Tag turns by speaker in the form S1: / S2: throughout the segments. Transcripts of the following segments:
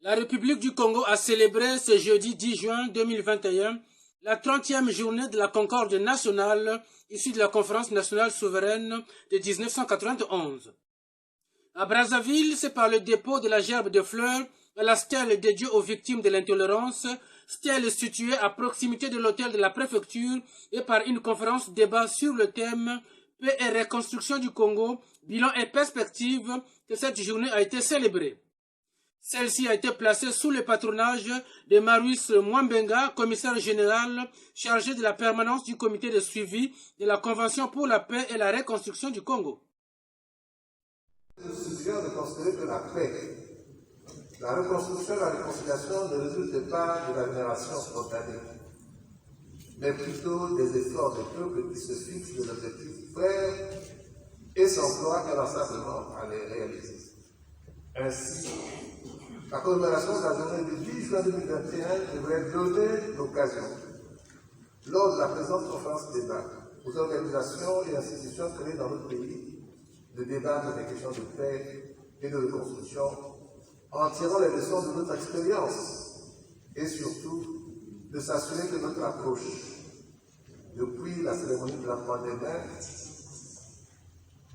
S1: La République du Congo a célébré ce jeudi 10 juin 2021 la 30e journée de la Concorde nationale issue de la Conférence nationale souveraine de 1991. À Brazzaville, c'est par le dépôt de la gerbe de fleurs à la stèle dédiée aux victimes de l'intolérance, stèle située à proximité de l'hôtel de la préfecture, et par une conférence débat sur le thème « Paix et reconstruction du Congo, bilan et perspective » que cette journée a été célébrée. Celle-ci a été placée sous le patronage de Maurice Mwambenga, commissaire général chargé de la permanence du comité de suivi de la Convention pour la paix et la reconstruction du Congo.
S2: Je suggère de considérer que la paix, la reconstruction et la réconciliation ne résultent pas de la génération spontanée, mais plutôt des efforts des peuples qui se fixent des objectifs clairs et s'emploient inlassablement à les réaliser. Ainsi, la commémoration de la journée du 10 juin 2021 devrait donner l'occasion, lors de la présente conférence débat, aux organisations et institutions créées dans notre pays, de débattre des questions de paix et de reconstruction en tirant les leçons de notre expérience et surtout de s'assurer que notre approche, depuis la cérémonie de l'enfant des mains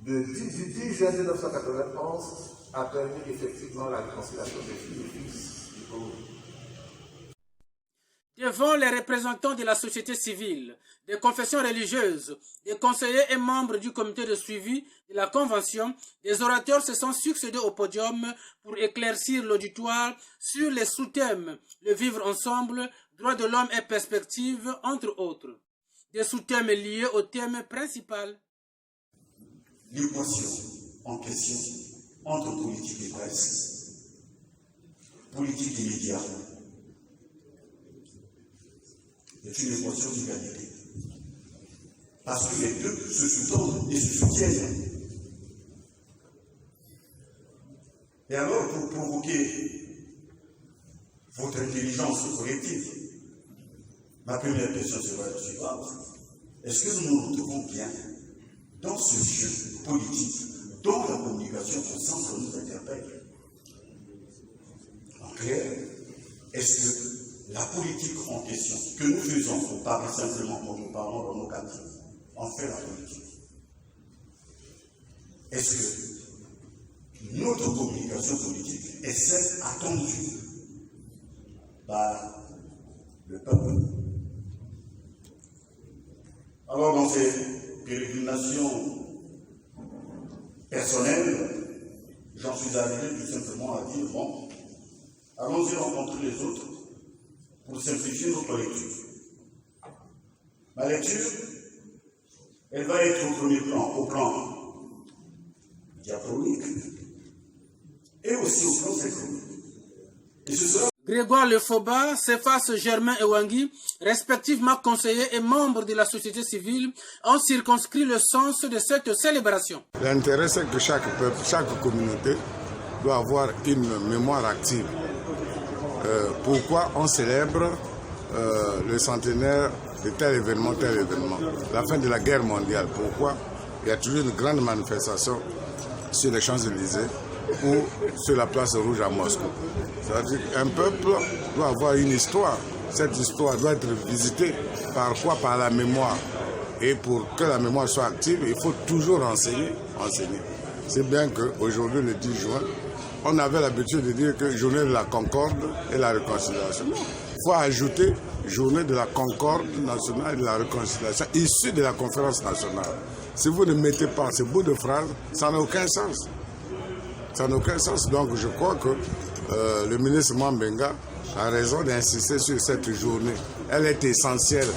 S2: du 10 juin 1991, a permis effectivement la réconciliation des filles et fils du Congo.
S1: Devant les représentants de la société civile, des confessions religieuses, des conseillers et membres du comité de suivi de la Convention, des orateurs se sont succédés au podium pour éclaircir l'auditoire sur les sous-thèmes « Le vivre ensemble »,« Droits de l'homme et perspectives », entre autres. Des sous-thèmes liés au thème principal.
S3: L'équation en question entre politique et presse, politique et médias, est une équation d'égalité. Parce que les deux se sous-tendent et se soutiennent. Et alors, pour provoquer votre intelligence collective, ma première question sera la suivante. Est-ce que nous nous retrouvons bien dans ce jeu politique dont la communication au centre nous interpelle? En clair, est-ce que la politique en question que nous faisons, on parle simplement quand nous parlons dans nos cadres, on fait la politique? Est-ce que notre communication politique est celle attendue par le peuple? Alors, dans ces pérégrinations personnelles, j'en suis arrivé tout simplement à dire, bon, allons-y rencontrer les autres pour simplifier notre lecture. Ma lecture, elle va être au premier plan, au plan diachronique, et aussi au plan synchronique. Et ce sera
S1: Grégoire Lefoba, Cephas Germain Ewangui, respectivement conseillers et membres de la société civile, ont circonscrit le sens de cette célébration.
S4: L'intérêt, c'est que chaque peuple, chaque communauté doit avoir une mémoire active. Pourquoi on célèbre le centenaire de tel événement, la fin de la guerre mondiale? Pourquoi il y a toujours une grande manifestation sur les Champs-Élysées ou sur la place rouge à Moscou? C'est-à-dire qu'un peuple doit avoir une histoire. Cette histoire doit être visitée par quoi? Par la mémoire. Et pour que la mémoire soit active, il faut toujours enseigner. C'est bien qu'aujourd'hui, le 10 juin, on avait l'habitude de dire que journée de la concorde et la réconciliation. Il faut ajouter journée de la concorde nationale et de la réconciliation issue de la conférence nationale. Si vous ne mettez pas ce bout de phrase, ça n'a aucun sens. Ça n'a aucun sens. Donc je crois que le ministre Mwambenga a raison d'insister sur cette journée. Elle est essentielle.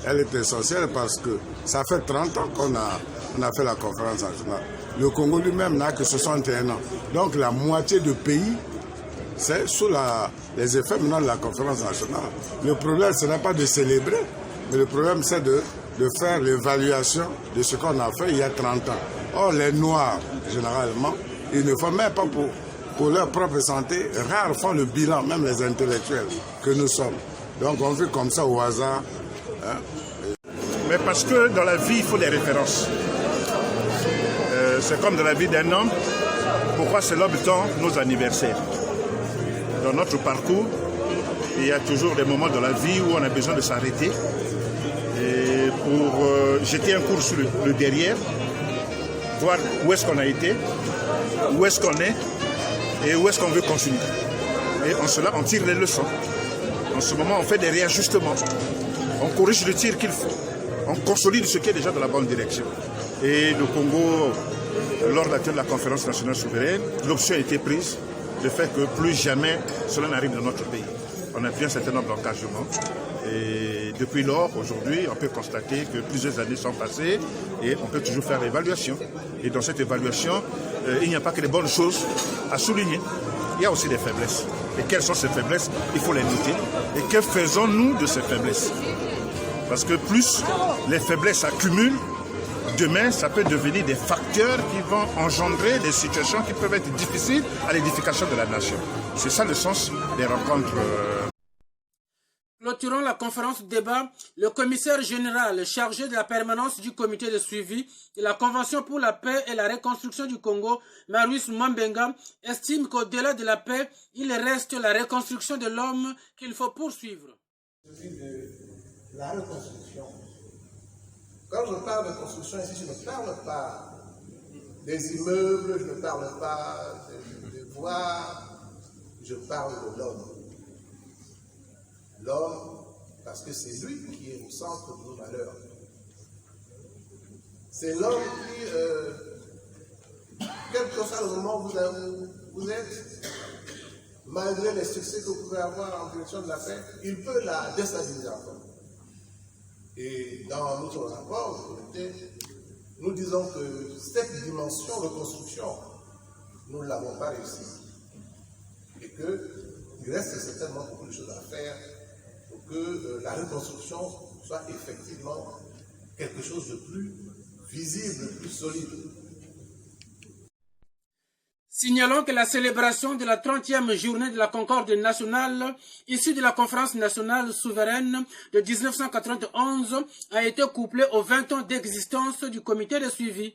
S4: Elle est essentielle parce que ça fait 30 ans qu'on a fait la conférence nationale. Le Congo lui-même n'a que 61 ans. Donc la moitié du pays, c'est sous les effets maintenant de la conférence nationale. Le problème, ce n'est pas de célébrer, mais le problème, c'est de faire l'évaluation de ce qu'on a fait il y a 30 ans. Or, les Noirs, généralement, ils ne font même pas pour leur propre santé. Rares font le bilan, même les intellectuels que nous sommes. Donc on fait comme ça au hasard. Hein.
S5: Mais parce que dans la vie, il faut des références. C'est comme dans la vie d'un homme. Pourquoi c'est l'homme temps nos anniversaires? dans notre parcours, il y a toujours des moments dans la vie où on a besoin de s'arrêter et pour jeter un coup sur le derrière, voir où est-ce qu'on a été, où est-ce qu'on est et où est-ce qu'on veut continuer. Et en cela, on tire les leçons. En ce moment, on fait des réajustements. On corrige le tir qu'il faut. On consolide ce qui est déjà dans la bonne direction. Et le Congo, lors de la conférence nationale souveraine, l'option a été prise de faire que plus jamais cela n'arrive dans notre pays. On a pris un certain nombre d'engagements. Et depuis lors, aujourd'hui, on peut constater que plusieurs années sont passées et on peut toujours faire l'évaluation. Et dans cette évaluation, il n'y a pas que les bonnes choses à souligner. Il y a aussi des faiblesses. Et quelles sont ces faiblesses? Il faut les noter. Et que faisons-nous de ces faiblesses? Parce que plus les faiblesses s'accumulent, demain, ça peut devenir des facteurs qui vont engendrer des situations qui peuvent être difficiles à l'édification de la nation. C'est ça le sens des rencontres.
S1: Clôturant la conférence de débat, le commissaire général chargé de la permanence du comité de suivi de la Convention pour la paix et la reconstruction du Congo, Marius Mwambenga, estime qu'au-delà de la paix, il reste la reconstruction de l'homme qu'il faut poursuivre.
S2: La reconstruction. Quand je parle de construction ici, je ne parle pas des immeubles, je ne parle pas des voies, je parle de l'homme. L'homme, parce que c'est lui qui est au centre de nos malheurs. C'est l'homme qui, quel que soit le moment où vous êtes, malgré les succès que vous pouvez avoir en direction de la paix, il peut la déstabiliser encore. Et dans notre rapport, nous disons que cette dimension de construction, nous ne l'avons pas réussi. Et qu'il reste certainement beaucoup de choses à faire pour que la reconstruction soit effectivement quelque chose de plus visible, plus solide.
S1: Signalons que la célébration de la 30e journée de la Concorde nationale, issue de la conférence nationale souveraine de 1991, a été couplée aux 20 ans d'existence du comité de suivi.